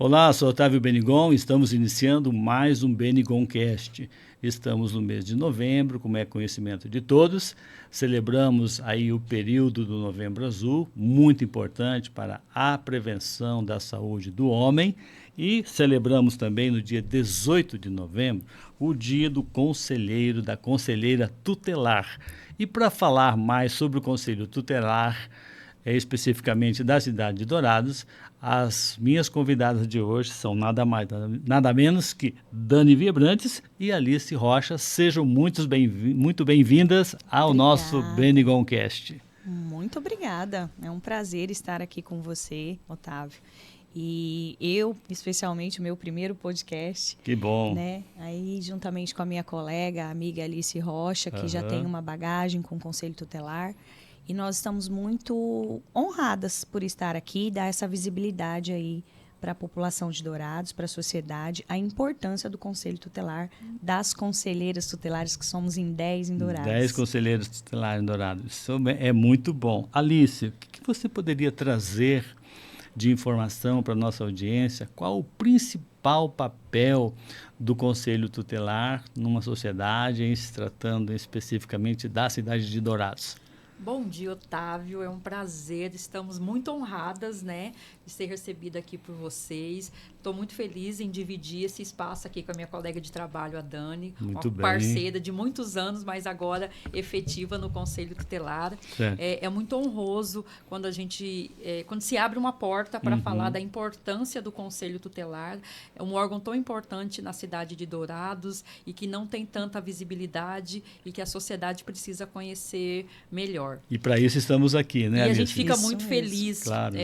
Olá, sou Otávio Benigon, estamos iniciando mais um Benigoncast. Estamos no mês de novembro, como é conhecimento de todos, celebramos aí o período do Novembro Azul, muito importante para a prevenção da saúde do homem, e celebramos também no dia 18 de novembro o dia do conselheiro, da conselheira tutelar. E para falar mais sobre o conselho tutelar, especificamente da cidade de Dourados, as minhas convidadas de hoje são nada mais, nada menos que Dani Viebrantes e Alice Rocha. Sejam muito bem-vindas ao Obrigada. Nosso Benigoncast. Muito obrigada. É um prazer estar aqui com você, Otávio. E eu, especialmente, o meu primeiro podcast. Que bom. Né? Aí, juntamente com a minha colega, a amiga Alice Rocha, que já tem uma bagagem com o Conselho Tutelar. E nós estamos muito honradas por estar aqui e dar essa visibilidade aí para a população de Dourados, para a sociedade, a importância do Conselho Tutelar, das conselheiras tutelares, que somos em 10 em Dourados. 10 conselheiros tutelares em Dourados. Isso é muito bom. Alice, o que você poderia trazer de informação para a nossa audiência? Qual o principal papel do Conselho Tutelar numa sociedade, em se tratando especificamente da cidade de Dourados? Bom dia, Otávio. É um prazer. Estamos muito honradas, né, de ser recebida aqui por vocês. Estou muito feliz em dividir esse espaço aqui com a minha colega de trabalho, a Dani, muito uma parceira de muitos anos, mas agora efetiva no Conselho Tutelar. É muito honroso quando quando se abre uma porta para falar da importância do Conselho Tutelar. É um órgão tão importante na cidade de Dourados e que não tem tanta visibilidade e que a sociedade precisa conhecer melhor. E para isso estamos aqui, né, E Alice? a gente fica muito mesmo. feliz Claro.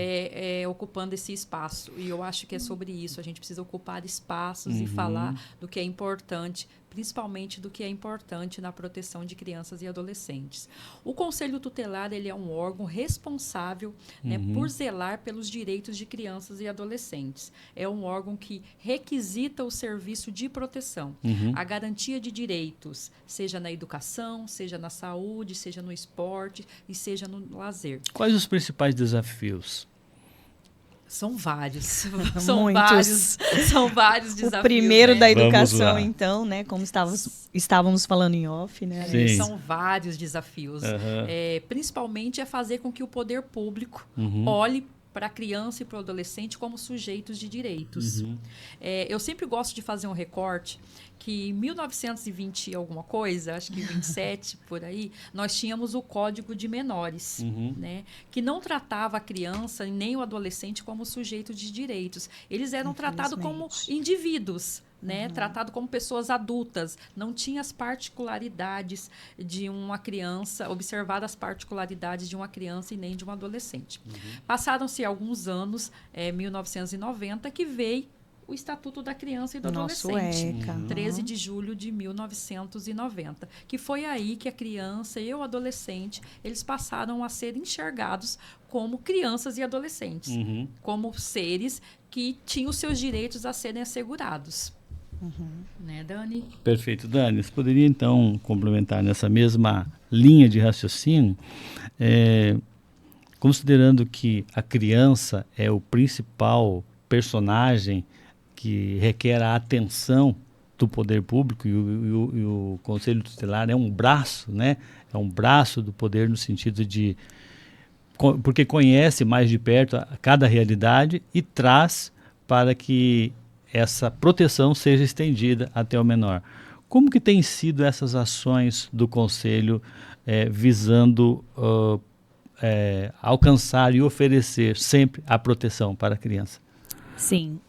ocupando esse espaço. E eu acho que é sobre isso. A gente precisa ocupar espaços e falar do que é importante, principalmente do que é importante na proteção de crianças e adolescentes. O Conselho Tutelar, ele é um órgão responsável, né, por zelar pelos direitos de crianças e adolescentes. É um órgão que requisita o serviço de proteção, a garantia de direitos, seja na educação, seja na saúde, seja no esporte e seja no lazer. Quais os principais desafios? São vários. São vários desafios. O primeiro, né? da educação, então, né? Como estávamos falando em off, né? São vários desafios. Principalmente é fazer com que o poder público olhe para a criança e para o adolescente como sujeitos de direitos. Eu sempre gosto de fazer um recorte que em 1920 alguma coisa, acho que 27 por aí, nós tínhamos o Código de Menores, né, que não tratava a criança nem o adolescente como sujeitos de direitos. Eles eram tratados como indivíduos, né, tratado como pessoas adultas, não tinha as particularidades de uma criança, observar as particularidades de uma criança e nem de um adolescente. Passaram-se alguns anos, 1990, que veio o Estatuto da Criança e do Adolescente, 13 de julho de 1990, que foi aí que a criança e o adolescente, eles passaram a ser enxergados como crianças e adolescentes, como seres que tinham os seus direitos a serem assegurados. Né, Dani? Perfeito. Dani, você poderia então complementar nessa mesma linha de raciocínio, considerando que a criança é o principal personagem que requer a atenção do poder público e o Conselho Tutelar é um braço, né? É um braço do poder no sentido de... porque conhece mais de perto cada realidade e traz para que essa proteção seja estendida até o menor. Como que têm sido essas ações do Conselho visando alcançar e oferecer sempre a proteção para a criança? Sim,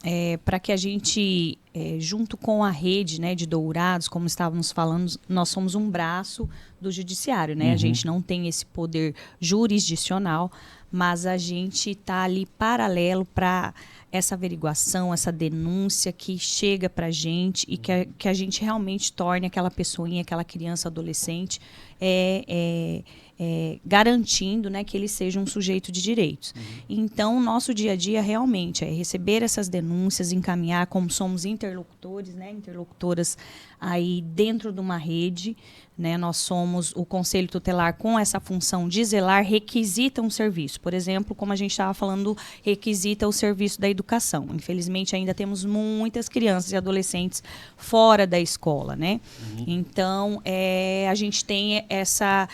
para que a gente, junto com a rede, né, de Dourados, como estávamos falando, nós somos um braço do judiciário, né? A gente não tem esse poder jurisdicional, mas a gente está ali paralelo para essa averiguação, essa denúncia que chega para a gente e que a gente realmente torne aquela pessoinha, aquela criança, adolescente, garantindo, né, que ele seja um sujeito de direitos. Então, o nosso dia a dia realmente é receber essas denúncias, encaminhar, como somos interlocutores, né, interlocutoras aí dentro de uma rede, né? Nós somos o Conselho Tutelar com essa função de zelar, requisita um serviço. Por exemplo, como a gente estava falando, requisita o serviço da educação. Infelizmente, ainda temos muitas crianças e adolescentes fora da escola, né? Então, a gente tem essa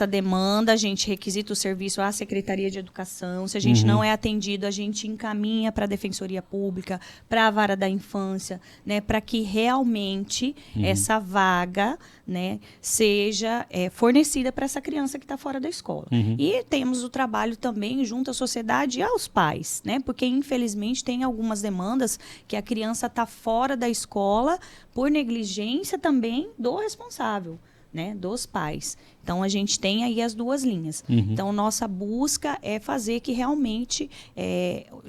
demanda, a gente requisita o serviço à Secretaria de Educação. Se a gente não é atendido, a gente encaminha para a Defensoria Pública, para a Vara da Infância, né? Para que realmente essa vaga, né, seja fornecida para essa criança que está fora da escola. E temos o trabalho também junto à sociedade e aos pais, né, porque infelizmente tem algumas demandas que a criança está fora da escola por negligência também do responsável, né, dos pais. Então, a gente tem aí as duas linhas. Então, nossa busca é fazer que realmente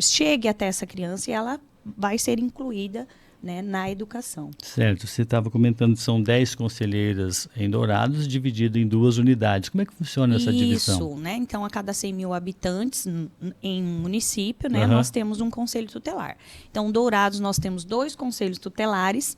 chegue até essa criança e ela vai ser incluída, né, na educação. Certo. Você estava comentando que são 10 conselheiras em Dourados, dividido em 2 unidades. Como é que funciona essa divisão? Isso, né? Então, a cada 100 mil habitantes em um município, né, nós temos um conselho tutelar. Então, Dourados, nós temos 2 conselhos tutelares.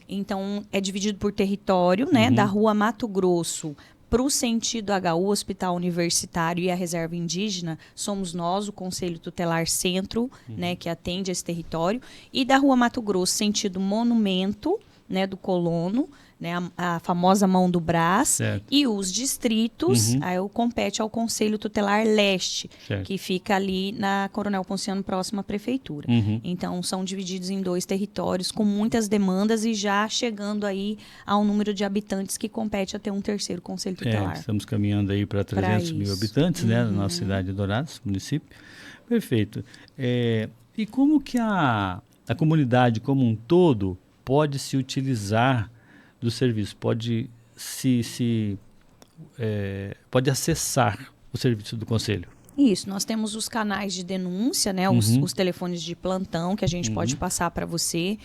Então, é dividido por território, né? Da Rua Mato Grosso para o sentido HU, Hospital Universitário e a Reserva Indígena, somos nós, o Conselho Tutelar Centro, né, que atende esse território. E da Rua Mato Grosso, sentido Monumento, né, do Colono, né, a famosa Mão do Brás. Certo. E os distritos, aí compete ao Conselho Tutelar Leste, Certo. que fica ali na Coronel Ponciano, próxima à Prefeitura. Então, são divididos em 2 territórios, com muitas demandas e já chegando aí ao número de habitantes que compete a ter um 3º Conselho Tutelar. Estamos caminhando aí para 300 mil habitantes, né, na nossa cidade de Dourados, município. Perfeito. E como que a comunidade como um todo pode se utilizar do serviço, pode pode acessar o serviço do Conselho? Isso, nós temos os canais de denúncia, né, os telefones de plantão que a gente pode passar para você.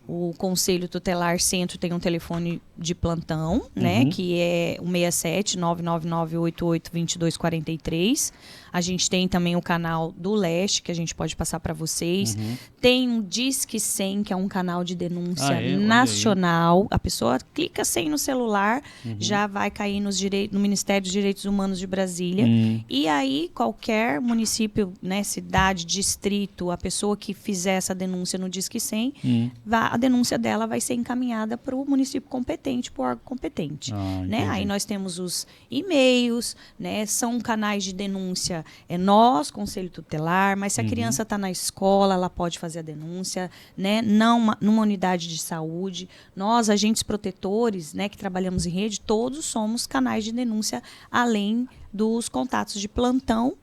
O Conselho Tutelar Centro tem um telefone de plantão, né, que é o 67 999882243. A gente tem também o canal do Leste, que a gente pode passar para vocês. Tem um Disque 100, que é um canal de denúncia nacional. A pessoa clica 100 no celular, já vai cair no Ministério dos Direitos Humanos de Brasília. E aí, qualquer município, né, cidade, distrito, a pessoa que fizer essa denúncia no Disque 100, a denúncia dela vai ser encaminhada para o município competente, para o órgão competente. Né? Aí nós temos os e-mails, né, são canais de denúncia. Nós, Conselho Tutelar, mas se a criança está na escola, ela pode fazer a denúncia, né, numa unidade de saúde. Nós, agentes protetores, né, que trabalhamos em rede, todos somos canais de denúncia, além dos contatos de plantão,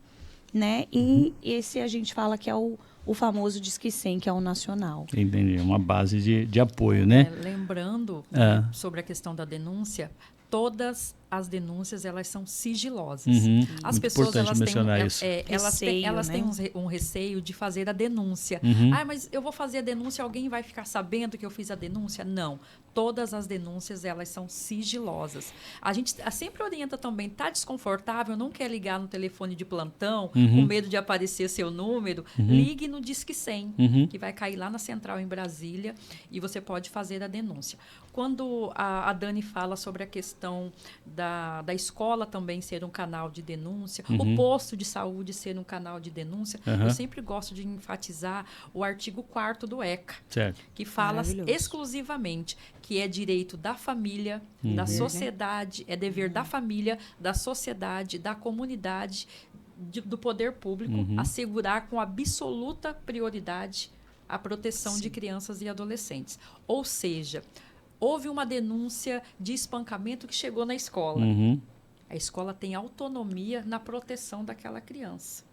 né, e esse a gente fala que é o famoso Disque 100, que é o nacional. Entendi, uma base de apoio, né? Lembrando sobre a questão da denúncia, todas as denúncias, elas são sigilosas. As pessoas, elas têm um receio de fazer a denúncia. Mas eu vou fazer a denúncia, alguém vai ficar sabendo que eu fiz a denúncia? Não. Todas as denúncias, elas são sigilosas. A gente sempre orienta também, tá desconfortável, não quer ligar no telefone de plantão, com medo de aparecer seu número, ligue no Disque 100, que vai cair lá na central em Brasília, e você pode fazer a denúncia. Quando a Dani fala sobre a questão da escola também ser um canal de denúncia, o posto de saúde ser um canal de denúncia, eu sempre gosto de enfatizar o artigo 4º do ECA, que fala exclusivamente que é direito da família, da sociedade, é dever da família, da sociedade, da comunidade, do poder público, assegurar com absoluta prioridade a proteção de crianças e adolescentes. Ou seja, houve uma denúncia de espancamento que chegou na escola. A escola tem autonomia na proteção daquela criança.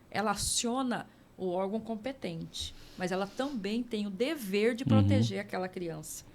Ela aciona o órgão competente, mas ela também tem o dever de proteger aquela criança.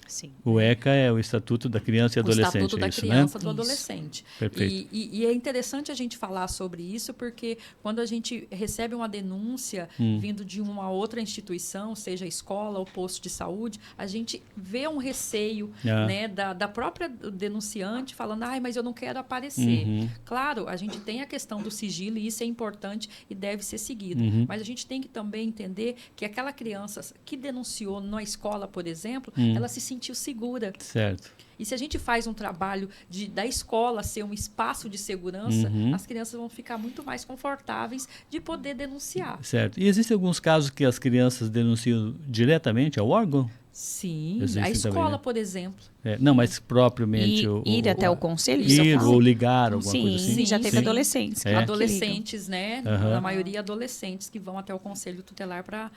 Sim. O ECA é o Estatuto da Criança e Adolescente. O Estatuto da Criança e do Adolescente. Perfeito. E é interessante a gente falar sobre isso, porque quando a gente recebe uma denúncia vindo de uma outra instituição, seja escola ou posto de saúde, a gente vê um receio né, da própria denunciante falando, mas eu não quero aparecer. Claro, a gente tem a questão do sigilo e isso é importante e deve ser seguido. Mas a gente tem que também entender que aquela criança que denunciou na escola, por exemplo, ela se sentiu sentir segura. Certo. E se a gente faz um trabalho da escola ser um espaço de segurança, as crianças vão ficar muito mais confortáveis de poder denunciar. Certo. E existem alguns casos que as crianças denunciam diretamente ao órgão? Sim, Existem a escola, também, né? por exemplo. Não, mas propriamente... Ir até o conselho? Ir ou ligar, alguma coisa assim? Sim, já teve adolescentes. Adolescentes, né? Na maioria adolescentes que vão até o conselho tutelar para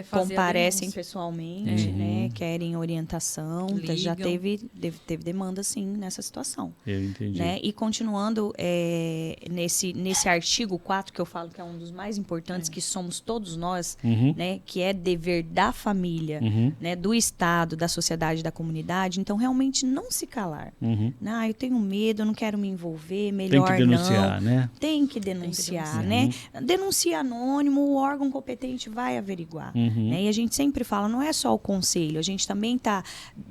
fazer comparecem pessoalmente, né? Querem orientação. Ligam. Já teve demanda, sim, nessa situação. Eu entendi. Né? E continuando nesse artigo 4, que eu falo que é um dos mais importantes, que somos todos nós, né? Que é dever da família, né? Do Estado, da sociedade, da comunidade. Então, realmente, não se calar. Eu tenho medo, eu não quero me envolver, melhor tem que denunciar, não. né? Tem que denunciar, né? Denuncia anônimo, o órgão competente vai averiguar. Né? E a gente sempre fala, não é só o conselho, a gente também está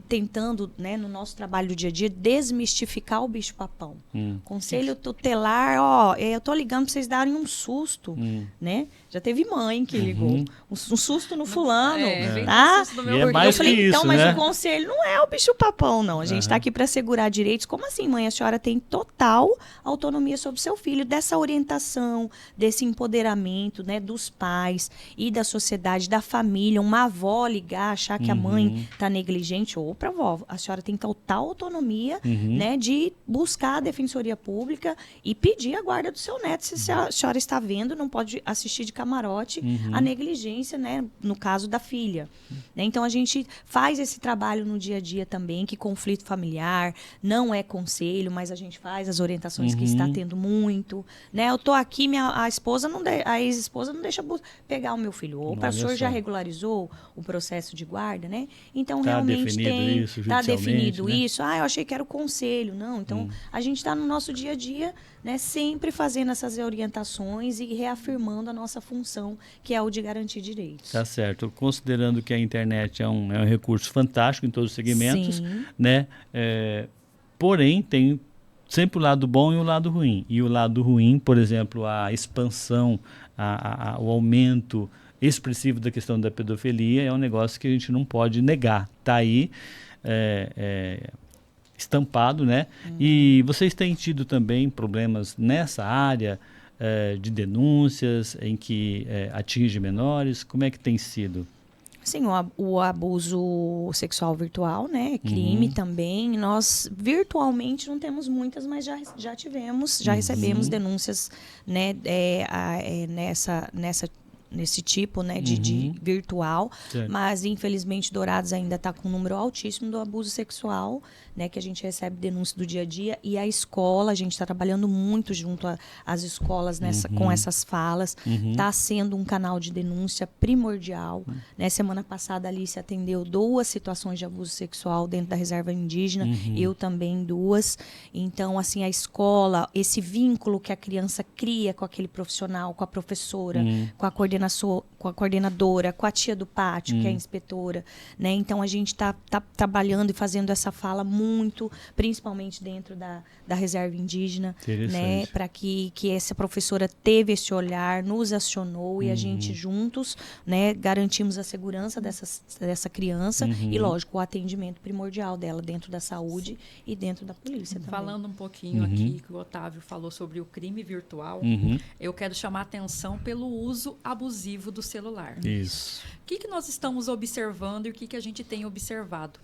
tentando, né, no nosso trabalho do dia a dia, desmistificar o bicho-papão. Conselho tutelar, eu tô ligando para vocês darem um susto, né? Já teve mãe que ligou. Um susto no fulano. Tá? Susto no meu é mais eu falei, que isso, então, mas né? o conselho não é o bicho-papão, não. A gente está aqui para assegurar direitos. Como assim, mãe? A senhora tem total autonomia sobre o seu filho, dessa orientação, desse empoderamento, né, dos pais e da sociedade, da família. Uma avó ligar, achar que a mãe está negligente, ou para a avó, a senhora tem total autonomia, né, de buscar a defensoria pública e pedir a guarda do seu neto. Se a senhora está vendo, não pode assistir de camarote a negligência, né, no caso da filha. Né? Então, a gente faz esse trabalho no dia a dia também, que conflito familiar não é conselho, mas a gente faz as orientações que está tendo muito. Né? Eu estou aqui, a ex-esposa não deixa pegar o meu filho. Ou o pastor já regularizou o processo de guarda, né? Então, realmente está definido né? isso. Eu achei que era o conselho. Não, então, a gente está no nosso dia a dia, né, sempre fazendo essas orientações e reafirmando a nossa função, que é o de garantir direitos. Tá certo. Considerando que a internet é um recurso fantástico em todos os segmentos, né? Porém, tem sempre o lado bom e o lado ruim. E o lado ruim, por exemplo, a expansão, o aumento expressivo da questão da pedofilia é um negócio que a gente não pode negar. Está aí estampado, né? E vocês têm tido também problemas nessa área de denúncias em que atinge menores? Como é que tem sido? Sim, o abuso sexual virtual, né? Crime também. Nós virtualmente não temos muitas, mas já tivemos, já recebemos denúncias, né? Nesse tipo, né, de virtual, mas infelizmente Dourados ainda está com um número altíssimo do abuso sexual, né, que a gente recebe denúncia do dia a dia, e a escola, a gente está trabalhando muito junto às escolas com essas falas, está sendo um canal de denúncia primordial, né? Semana passada a Alice atendeu 2 situações de abuso sexual dentro da reserva indígena, eu também 2, então assim, a escola, esse vínculo que a criança cria com aquele profissional, com a professora, com a coordenadora, com a tia do pátio, que é a inspetora, né? Então a gente está trabalhando e fazendo essa fala muito, principalmente dentro da reserva indígena, né? Para que essa professora teve esse olhar, nos acionou e a gente juntos, né, garantimos a segurança dessa criança e, lógico, o atendimento primordial dela dentro da saúde e dentro da polícia também. Falando um pouquinho aqui, que o Otávio falou sobre o crime virtual, eu quero chamar a atenção pelo uso abusivo do celular. Isso. O que nós estamos observando e o que a gente tem observado?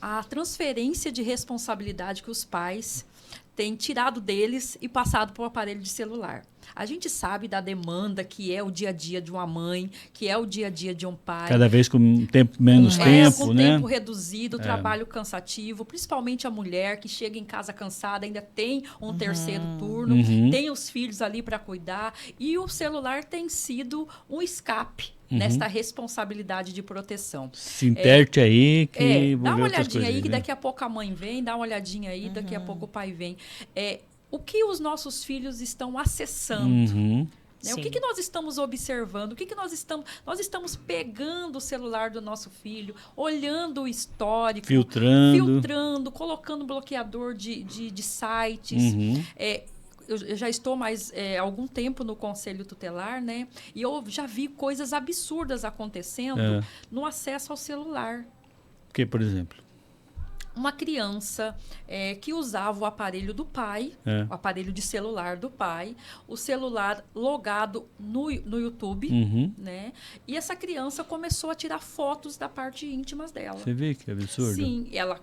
A transferência de responsabilidade que os pais têm tirado deles e passado para o aparelho de celular. A gente sabe da demanda que é o dia a dia de uma mãe, que é o dia a dia de um pai. Cada vez com menos tempo, com né? tempo reduzido, trabalho cansativo, principalmente a mulher que chega em casa cansada, ainda tem um terceiro turno, tem os filhos ali para cuidar, e o celular tem sido um escape nesta responsabilidade de proteção. Se interte aí que dá uma olhadinha aí, né? que daqui a pouco a mãe vem, dá uma olhadinha aí, daqui a pouco o pai vem. O que os nossos filhos estão acessando? Né? O que nós estamos observando? Nós estamos pegando o celular do nosso filho, olhando o histórico, filtrando, colocando bloqueador de sites. Eu já estou algum tempo no Conselho Tutelar, né? E eu já vi coisas absurdas acontecendo no acesso ao celular. O que, por exemplo? uma criança que usava o aparelho do pai, o aparelho de celular do pai, o celular logado no YouTube, né? E essa criança começou a tirar fotos da parte íntimas dela. Você vê que absurdo? Sim, ela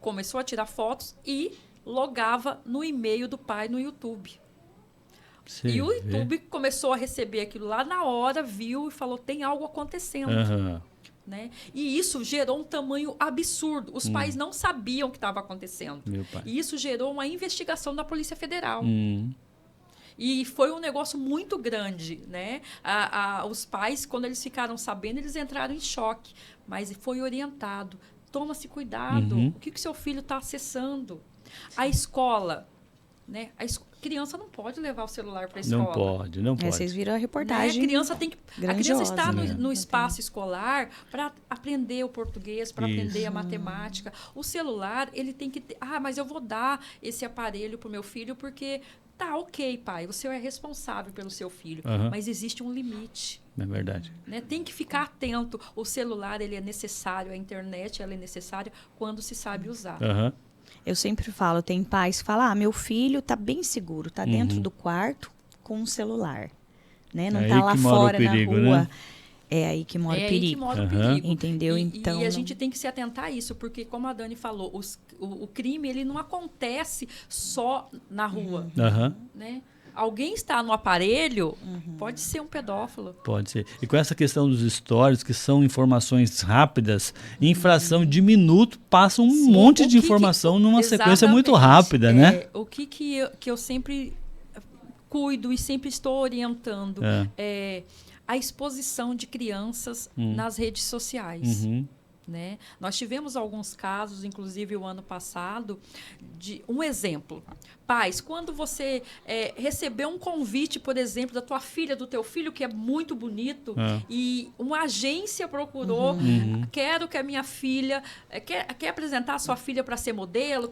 começou a tirar fotos e logava no e-mail do pai no YouTube. E o YouTube começou a receber aquilo lá na hora, viu e falou, tem algo acontecendo. Né? E isso gerou um tamanho absurdo. Os pais não sabiam o que estava acontecendo. E isso gerou uma investigação da Polícia Federal. E foi um negócio muito grande, né? Os pais, quando eles ficaram sabendo, eles entraram em choque. Mas foi orientado. Toma-se cuidado. O que seu filho está acessando? A escola, né? Criança não pode levar o celular para a escola. Não pode. Vocês viram a reportagem. Né? A criança está no espaço escolar para aprender o português, para aprender a matemática. O celular, ele tem que ter... mas eu vou dar esse aparelho para o meu filho porque... Tá, ok, pai, você é responsável pelo seu filho, mas existe um limite. É verdade. Né? Tem que ficar atento. O celular, ele é necessário, a internet, ela é necessária quando se sabe usar. Eu sempre falo, tem pais que falam, meu filho tá bem seguro, tá dentro do quarto com o celular, né? Não tá lá fora perigo, na rua. Né? É aí que mora o perigo. Aí que mora o perigo. Entendeu? E a gente tem que se atentar a isso, porque como a Dani falou, o crime ele não acontece só na rua. Né? Alguém está no aparelho, pode ser um pedófilo. Pode ser. E com essa questão dos stories, que são informações rápidas, em fração de minuto, passa um monte de informação numa sequência muito rápida, né? O que eu sempre cuido e sempre estou orientando é a exposição de crianças nas redes sociais. Né? Nós tivemos alguns casos, inclusive o ano passado, de um exemplo. Pais, quando você recebeu um convite, por exemplo, da tua filha, do teu filho, que é muito bonito, e uma agência procurou, quero que a minha filha, quer apresentar a sua filha para ser modelo,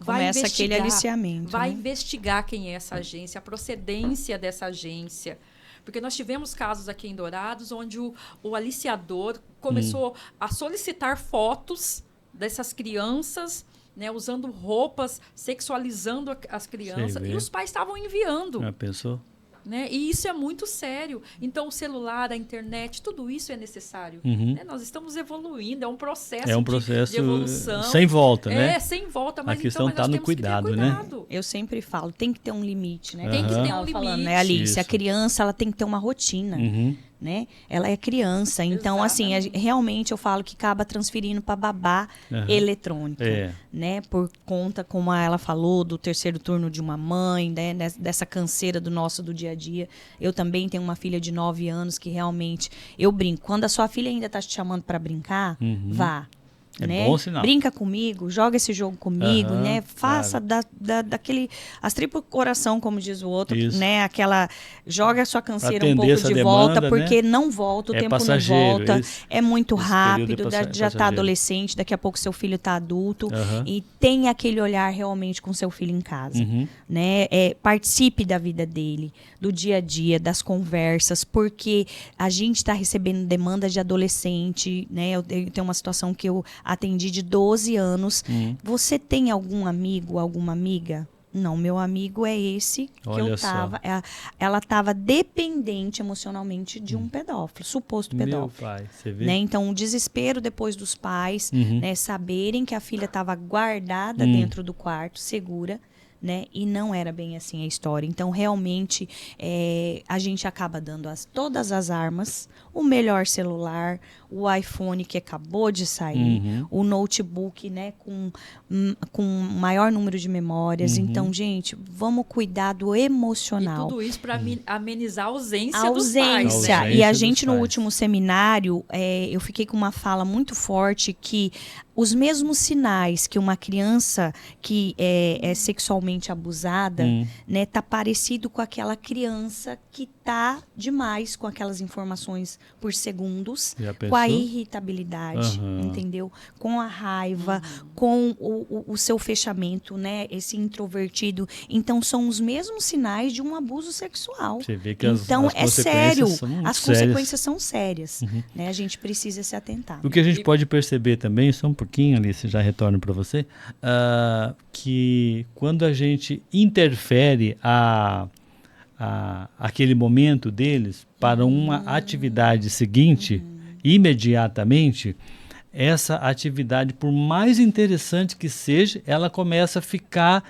começa aquele aliciamento. Vai investigar quem é essa agência, a procedência dessa agência. Porque nós tivemos casos aqui em Dourados onde o aliciador começou a solicitar fotos dessas crianças, né, usando roupas, sexualizando as crianças, e os pais estavam enviando. Já pensou? Né? E isso é muito sério. Então, o celular, a internet, tudo isso é necessário. Né? Nós estamos evoluindo, é um processo, de evolução. Sem volta, né? Sem volta, mas a questão está no cuidado, né? Eu sempre falo, tem que ter um limite, né? Tem que ter um limite. Né, Alice? A criança, ela tem que ter uma rotina. Né? Ela é criança, então assim, realmente eu falo que acaba transferindo para babá eletrônica, né? Por conta, como ela falou, do terceiro turno de uma mãe, né? Dessa canseira do dia a dia. Eu também tenho uma filha de 9 anos que realmente, eu brinco, quando a sua filha ainda está te chamando para brincar, vá. Né? Bom sinal. Brinca comigo, joga esse jogo comigo, né? Faça daquele as tripas coração, como diz o outro, né? Aquela joga a sua canseira um pouco de volta, porque não volta, o tempo não volta, é muito rápido, já está adolescente, daqui a pouco seu filho está adulto e tem aquele olhar realmente com seu filho em casa, né? Participe da vida dele, do dia a dia, das conversas, porque a gente está recebendo demanda de adolescente, né? Eu tenho uma situação que eu atendi de 12 anos. Você tem algum amigo, alguma amiga? Não, meu amigo é esse que eu tava. Ela estava dependente emocionalmente de um pedófilo, suposto pedófilo. Meu pai, você vê? Né? Então, o desespero depois dos pais, né, saberem que a filha estava guardada dentro do quarto, segura. Né? E não era bem assim a história. Então, realmente, a gente acaba dando todas as armas, o melhor celular, o iPhone que acabou de sair, o notebook, né, com maior número de memórias. Então, gente, vamos cuidar do emocional. E tudo isso para amenizar a ausência dos pais. Né? E a gente, no último seminário, eu fiquei com uma fala muito forte que os mesmos sinais que uma criança que é sexualmente abusada, né, tá parecido com aquela criança que irritar demais com aquelas informações por segundos, Já com a pensou? irritabilidade, entendeu? Com a raiva, com o seu fechamento, né? Esse introvertido. Então, são os mesmos sinais de um abuso sexual. Você vê que Então, as é sério. consequências são muito As sérias. consequências são sérias. Né? A gente precisa se atentar. O que a gente pode perceber também, só um pouquinho, Alice, já retorno para você, que quando a gente interfere aquele momento deles para uma atividade seguinte, imediatamente, essa atividade, por mais interessante que seja, ela começa a ficar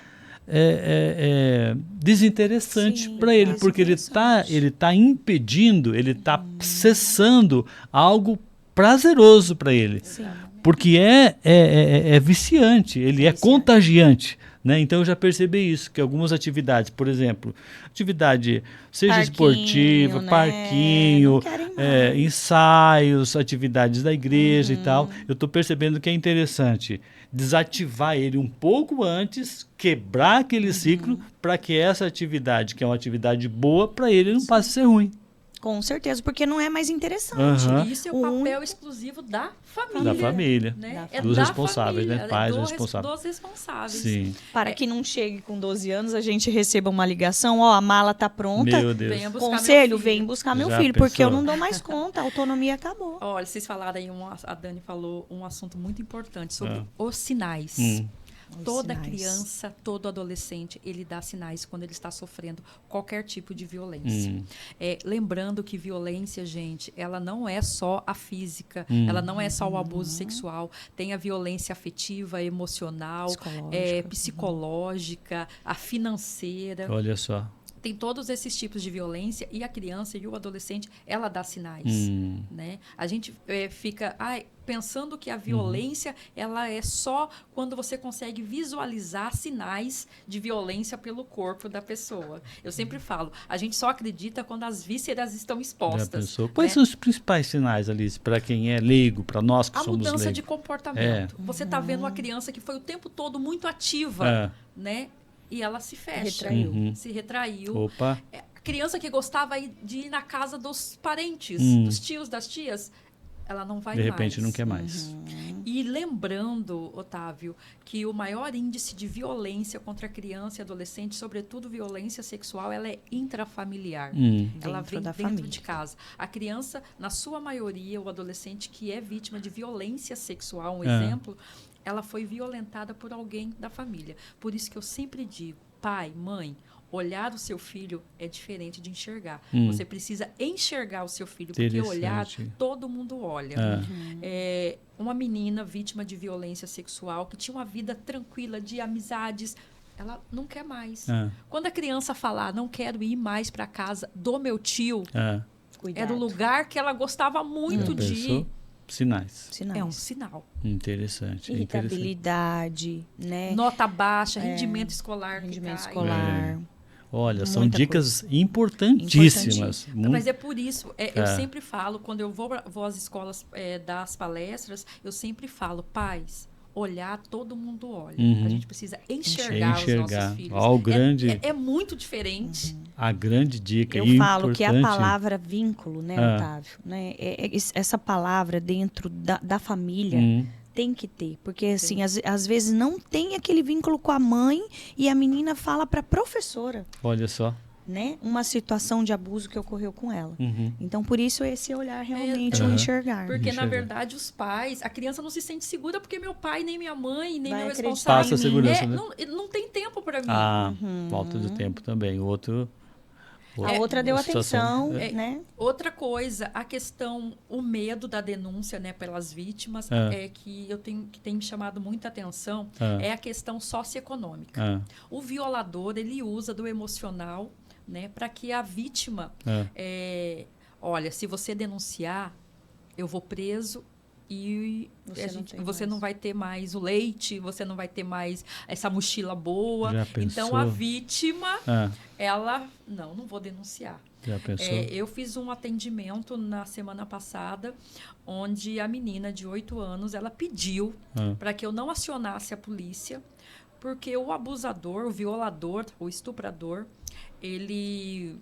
desinteressante para ele, porque ele tá impedindo, ele está cessando algo prazeroso para ele. Sim. Porque é viciante, ele é contagiante. Né? Então eu já percebi isso, que algumas atividades, por exemplo, atividade seja Parquinho, esportiva, né? parquinho, Não querem mais. ensaios, atividades da igreja e tal, eu estou percebendo que é interessante desativar ele um pouco antes, quebrar aquele ciclo, para que essa atividade, que é uma atividade boa, para ele não passe a ser ruim. Com certeza, porque não é mais interessante. Isso é o papel exclusivo da família. Da família. Né? Dos da responsáveis, família, né? Pais responsáveis. Dos responsáveis. Sim. Para que não chegue com 12 anos, a gente receba uma ligação, a mala tá pronta. Meu Deus. Venha buscar Conselho, meu filho. vem buscar meu Já filho, porque eu pensou? não dou mais conta, a autonomia acabou. Olha, vocês falaram aí, a Dani falou um assunto muito importante sobre os sinais. Toda sinais. criança, todo adolescente, ele dá sinais quando ele está sofrendo qualquer tipo de violência. Lembrando que violência, gente, ela não é só a física, ela não é só o abuso sexual, tem a violência afetiva, emocional, psicológica, a financeira. Olha só. Tem todos esses tipos de violência e a criança e o adolescente, ela dá sinais. Né? A gente fica pensando que a violência ela é só quando você consegue visualizar sinais de violência pelo corpo da pessoa. Eu sempre falo, a gente só acredita quando as vísceras estão Já expostas. pensou? Quais são os principais sinais, Alice, para quem é leigo, para nós que A somos mudança leigos? de comportamento. Você está vendo uma criança que foi o tempo todo muito ativa, né? E ela se fecha, se retraiu. Opa. A criança que gostava de ir na casa dos parentes, dos tios, das tias, ela não vai mais. De repente não quer mais. E lembrando, Otávio, que o maior índice de violência contra criança e adolescente, sobretudo violência sexual, ela é intrafamiliar. Ela vem dentro de casa. A criança, na sua maioria, o adolescente que é vítima de violência sexual, um exemplo, ela foi violentada por alguém da família. Por isso que eu sempre digo, pai, mãe, olhar o seu filho é diferente de enxergar. Você precisa enxergar o seu filho, porque olhar, todo mundo olha. Uma menina vítima de violência sexual, que tinha uma vida tranquila, de amizades, ela não quer mais. Quando a criança falar, não quero ir mais para casa do meu tio, era o lugar que ela gostava muito de ir. Sinais. É um sinal. Interessante. Irritabilidade, né? Nota baixa, rendimento escolar. Olha, são Muita dicas importantíssimas. Mas é por isso, eu sempre falo, quando eu vou às escolas dar as palestras, eu sempre falo, pais, olhar, todo mundo olha. A gente precisa enxergar os nossos filhos. É muito diferente. A grande dica. Eu falo que a palavra vínculo, né, Otávio? Né, essa palavra dentro da família tem que ter. Porque, assim, às vezes não tem aquele vínculo com a mãe e a menina fala para a professora. Olha só. Né? Uma situação de abuso que ocorreu com ela. Então, por isso, esse olhar realmente, o enxergar. Porque, na verdade, os pais, a criança não se sente segura porque meu pai, nem minha mãe, nem meu responsável. Passa a segurança, né? Não tem tempo para mim. Falta de tempo também. A outra deu atenção, né? Outra coisa, a questão, o medo da denúncia, né, pelas vítimas, que tem me chamado muita atenção, é a questão socioeconômica. O violador, ele usa do emocional, né, para que a vítima, olha, se você denunciar, eu vou preso e você não vai ter mais o leite, você não vai ter mais essa mochila boa. Então, a vítima, ela, não vou denunciar. Já pensou? Eu fiz um atendimento na semana passada, onde a menina de 8 anos, ela pediu para que eu não acionasse a polícia, porque o abusador, o violador, o estuprador, ele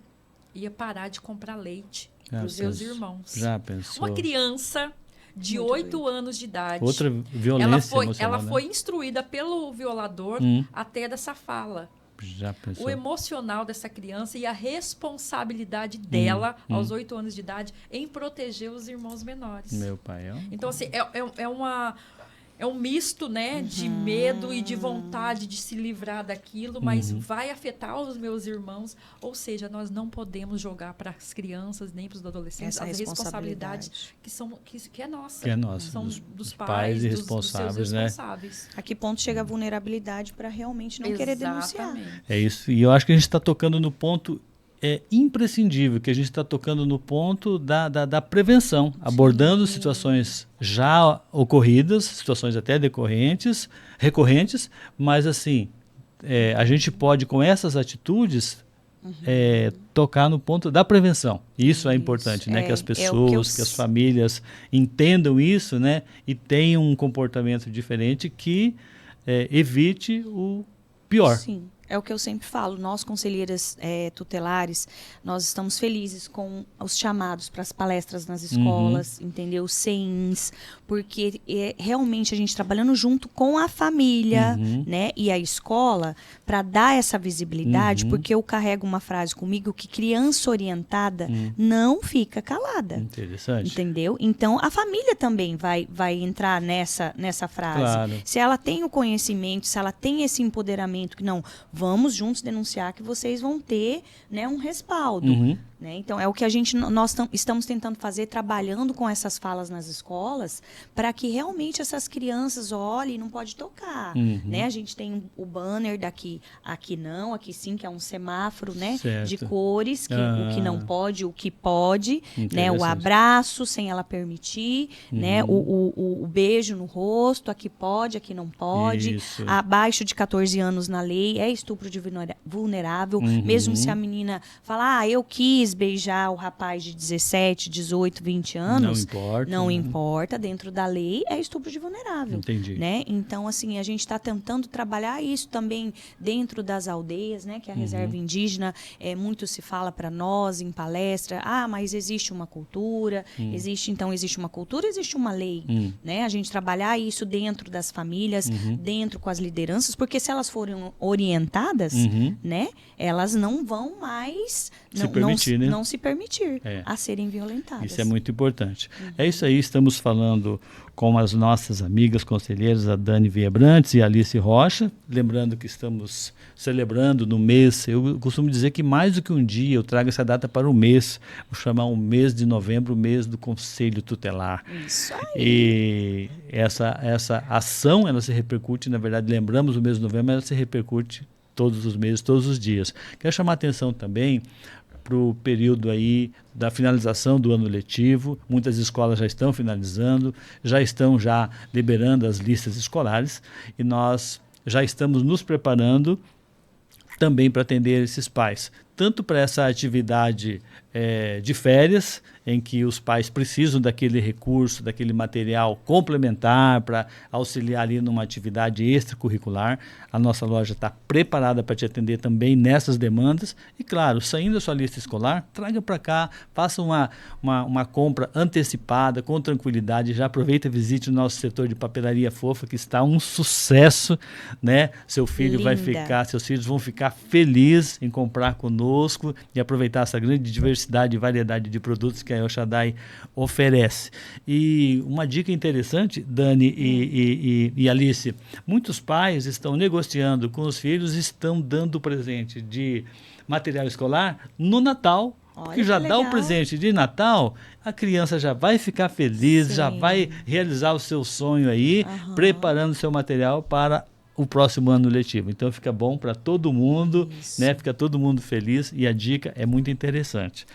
ia parar de comprar leite para os seus irmãos. Já pensou? Uma criança de 8 anos de idade. Outra violência emocional, ela foi instruída pelo violador até dessa fala. Já pensou? O emocional dessa criança e a responsabilidade dela, aos 8 anos de idade, em proteger os irmãos menores. Meu pai é um... Então, assim, é um misto, né, de medo e de vontade de se livrar daquilo, mas vai afetar os meus irmãos. Ou seja, nós não podemos jogar para as crianças nem para os adolescentes as responsabilidades que é nossa. Que é nossa. São dos pais e responsáveis, dos seus responsáveis. A que ponto chega a vulnerabilidade para realmente não querer denunciar? É isso. E eu acho que a gente está tocando no ponto imprescindível, que a gente está tocando no ponto da prevenção, abordando situações já ocorridas, situações até recorrentes, mas assim, a gente pode, com essas atitudes, tocar no ponto da prevenção. Isso é importante, né? Que as pessoas, que as famílias entendam isso, né? E tenham um comportamento diferente que evite o pior. Sim. É o que eu sempre falo, nós conselheiras tutelares, nós estamos felizes com os chamados para as palestras nas escolas, entendeu? CEINs, porque realmente a gente trabalhando junto com a família, né? E a escola, para dar essa visibilidade, porque eu carrego uma frase comigo que criança orientada não fica calada. Interessante. Entendeu? Então, a família também vai entrar nessa frase. Claro. Se ela tem o conhecimento, se ela tem esse empoderamento, que não... Vamos juntos denunciar que vocês vão ter, né, um respaldo. Né? Então, é o que nós estamos tentando fazer, trabalhando com essas falas nas escolas, para que realmente essas crianças olhem e não pode tocar. Né? A gente tem o banner daqui, aqui não, aqui sim, que é um semáforo, né, de cores, o que não pode, o que pode, né, o abraço sem ela permitir, né, o beijo no rosto, aqui pode, aqui não pode. Isso. Abaixo de 14 anos na lei é estupro de vulnerável, mesmo se a menina falar, eu quis beijar o rapaz de 17, 18, 20 anos, não importa, dentro da lei é estupro de vulnerável. Entendi. Né? Então, assim, a gente está tentando trabalhar isso também dentro das aldeias, né? Que a reserva indígena, muito se fala para nós em palestra, mas existe uma cultura, existe uma cultura, existe uma lei, né? A gente trabalhar isso dentro das famílias, dentro com as lideranças, porque se elas forem orientadas, né? Elas não vão mais não se permitir a serem violentadas. Isso é muito importante. É isso aí, estamos falando com as nossas amigas conselheiras, a Dani Viebrantes e a Alice Rocha, lembrando que estamos celebrando no mês, eu costumo dizer que mais do que um dia, eu trago essa data para o mês, vou chamar o mês de novembro, o mês do Conselho Tutelar. Isso aí. E essa ação, ela se repercute, na verdade, lembramos o mês de novembro, ela se repercute todos os meses, todos os dias. Quero chamar a atenção também para o período aí da finalização do ano letivo. Muitas escolas já estão finalizando, já estão liberando as listas escolares e nós já estamos nos preparando também para atender esses pais, tanto para essa atividade de férias, em que os pais precisam daquele recurso, daquele material complementar para auxiliar ali numa atividade extracurricular. A nossa loja está preparada para te atender também nessas demandas. E claro, saindo da sua lista escolar, traga para cá, faça uma compra antecipada, com tranquilidade. Já aproveita e visite o nosso setor de papelaria fofa, que está um sucesso, né? Seus filhos vão ficar felizes em comprar conosco e aproveitar essa grande diversidade e variedade de produtos que a El Shaddai oferece. E uma dica interessante, Dani e Alice, muitos pais estão negociando com os filhos, estão dando presente de material escolar no Natal. Porque já dá o presente de Natal, a criança já vai ficar feliz, já vai realizar o seu sonho aí, preparando o seu material para o próximo ano letivo. Então fica bom para todo mundo, né? Fica todo mundo feliz e a dica é muito interessante.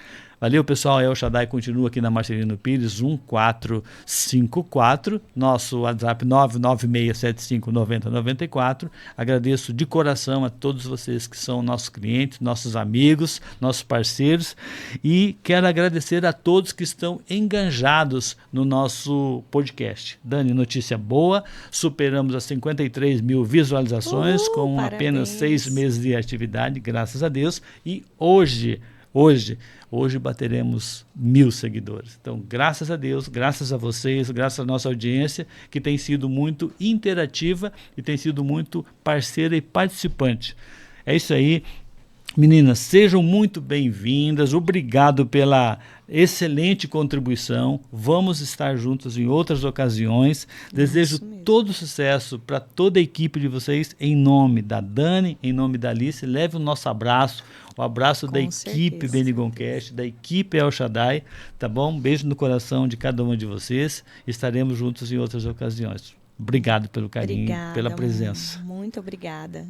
Valeu, pessoal. El Shaddai continua aqui na Marcelino Pires, 1454, nosso WhatsApp 996759094. Agradeço de coração a todos vocês que são nossos clientes, nossos amigos, nossos parceiros, e quero agradecer a todos que estão engajados no nosso podcast. Dani, notícia boa, superamos as 53 mil visualizações com apenas 6 meses de atividade, graças a Deus, e hoje Hoje bateremos 1000 seguidores. Então, graças a Deus, graças a vocês, graças à nossa audiência, que tem sido muito interativa e tem sido muito parceira e participante. É isso aí. Meninas, sejam muito bem-vindas. Obrigado pela excelente contribuição. Vamos estar juntos em outras ocasiões. Desejo todo sucesso para toda a equipe de vocês. Em nome da Dani, em nome da Alice, leve o nosso abraço. O abraço da equipe Benigoncast, da equipe El Shaddai, tá bom? Um beijo no coração de cada uma de vocês. Estaremos juntos em outras ocasiões. Obrigado pelo carinho, pela presença. Muito obrigada.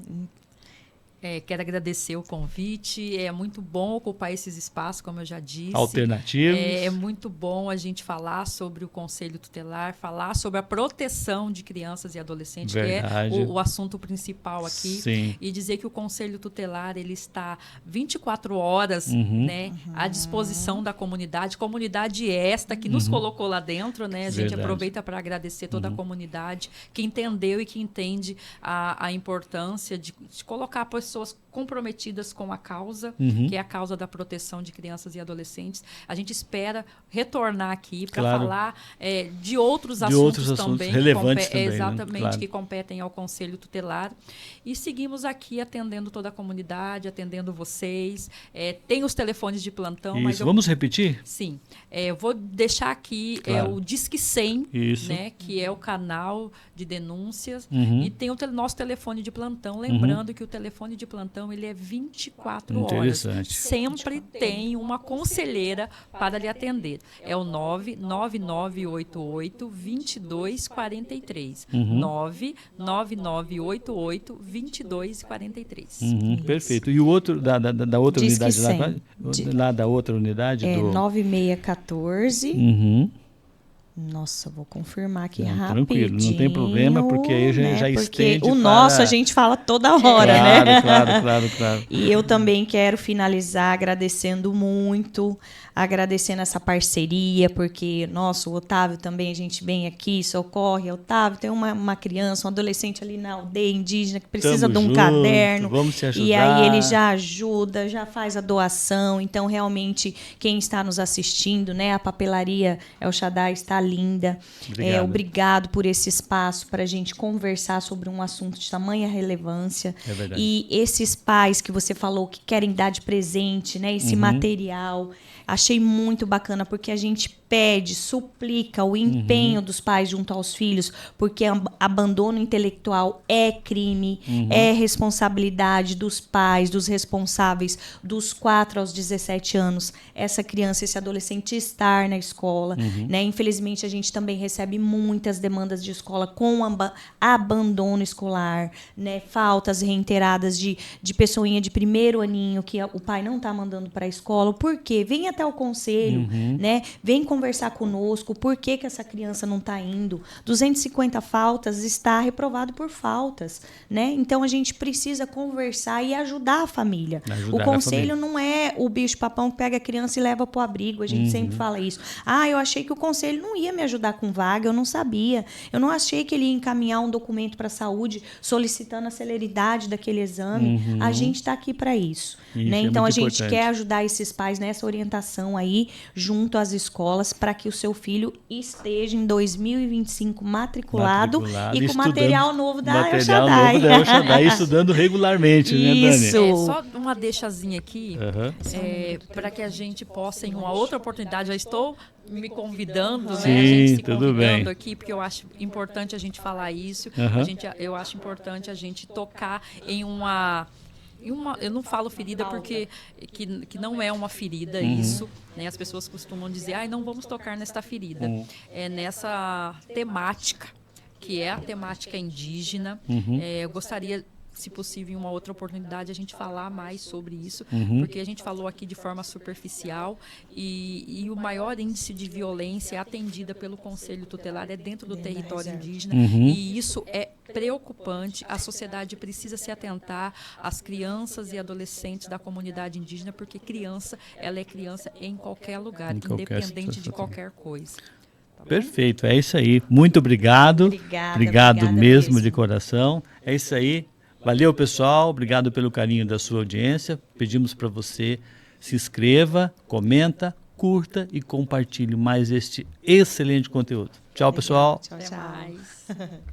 Quero agradecer o convite. É muito bom ocupar esses espaços, como eu já disse. Alternativos. É muito bom a gente falar sobre o Conselho Tutelar, falar sobre a proteção de crianças e adolescentes, Verdade. que é o assunto principal aqui. Sim. E dizer que o Conselho Tutelar ele está 24 horas né, à disposição da comunidade. Comunidade esta que nos colocou lá dentro. Né? A gente aproveita para agradecer toda a comunidade que entendeu e que entende a importância de colocar pessoas comprometidas com a causa, que é a causa da proteção de crianças e adolescentes. A gente espera retornar aqui para falar de outros assuntos também, relevantes também, exatamente, né? Claro. que competem ao Conselho Tutelar. E seguimos aqui atendendo toda a comunidade, atendendo vocês. Tem os telefones de plantão. Isso. Mas Vamos repetir? Sim. Eu vou deixar aqui o Disque 100, né, que é o canal de denúncias. E tem o nosso telefone de plantão. Lembrando que o telefone de plantão ele é 24 horas. Sempre tem uma conselheira para lhe atender. É o 99988-2243. 99988-2243. Perfeito. E o outro da outra Disque unidade lá da outra unidade? É do 9614. Nossa, vou confirmar aqui rapidinho. Tranquilo, não tem problema, porque aí já estende o nosso a gente fala toda hora, né? Claro. E eu também quero finalizar agradecendo muito, agradecendo essa parceria, porque, nossa, o Otávio também, a gente vem aqui, socorre, Otávio, tem uma criança, um adolescente ali na aldeia indígena que precisa de um caderno. Vamos se ajudar. E aí ele já ajuda, já faz a doação. Então, realmente, quem está nos assistindo, né, a papelaria El Shaddai está linda. Obrigado por esse espaço para a gente conversar sobre um assunto de tamanha relevância. É verdade. E esses pais que você falou que querem dar de presente, né, esse material, achei muito bacana, porque a gente pede, suplica o empenho dos pais junto aos filhos, porque abandono intelectual é crime, é responsabilidade dos pais, dos responsáveis, dos 4 aos 17 anos, essa criança, esse adolescente estar na escola. Né? Infelizmente, a gente também recebe muitas demandas de escola com abandono escolar, né? Faltas reiteradas de pessoinha de primeiro aninho que o pai não está mandando para a escola. Por quê? Vem até o conselho, né? Vem conversar conosco, por que essa criança não está indo? 250 faltas, está reprovado por faltas, né? Então a gente precisa conversar e ajudar a família. O conselho não é o bicho-papão que pega a criança e leva para o abrigo, a gente sempre fala isso. Eu achei que o conselho não ia me ajudar com vaga, eu não sabia. Eu não achei que ele ia encaminhar um documento para a saúde solicitando a celeridade daquele exame. A gente está aqui para isso, né? Então a gente quer ajudar esses pais nessa orientação aí, junto às escolas, para que o seu filho esteja em 2025 matriculado e com material novo da El Shaddai. Estudando regularmente, né, Dani? Só uma deixazinha aqui, para que a gente possa, em uma outra oportunidade, já estou me convidando, Sim, né? A gente se tudo convidando bem. Aqui, porque eu acho importante a gente falar isso. Eu acho importante a gente tocar em uma eu não falo ferida porque que não é uma ferida isso, né? As pessoas costumam dizer, não vamos tocar nesta ferida. É nessa temática, que é a temática indígena. Eu gostaria, se possível, em uma outra oportunidade, a gente falar mais sobre isso, porque a gente falou aqui de forma superficial e o maior índice de violência atendida pelo Conselho Tutelar é dentro do território indígena, e isso é preocupante. A sociedade precisa se atentar às crianças e adolescentes da comunidade indígena, porque ela é criança em qualquer lugar, independente de qualquer coisa. Tá bom? Perfeito, é isso aí. Muito obrigado. Obrigado mesmo, de coração. É isso aí. Valeu, pessoal. Obrigado pelo carinho da sua audiência. Pedimos para você Se inscreva, comenta, curta e compartilhe mais este excelente conteúdo. Tchau, pessoal. Tchau, Até tchau. mais.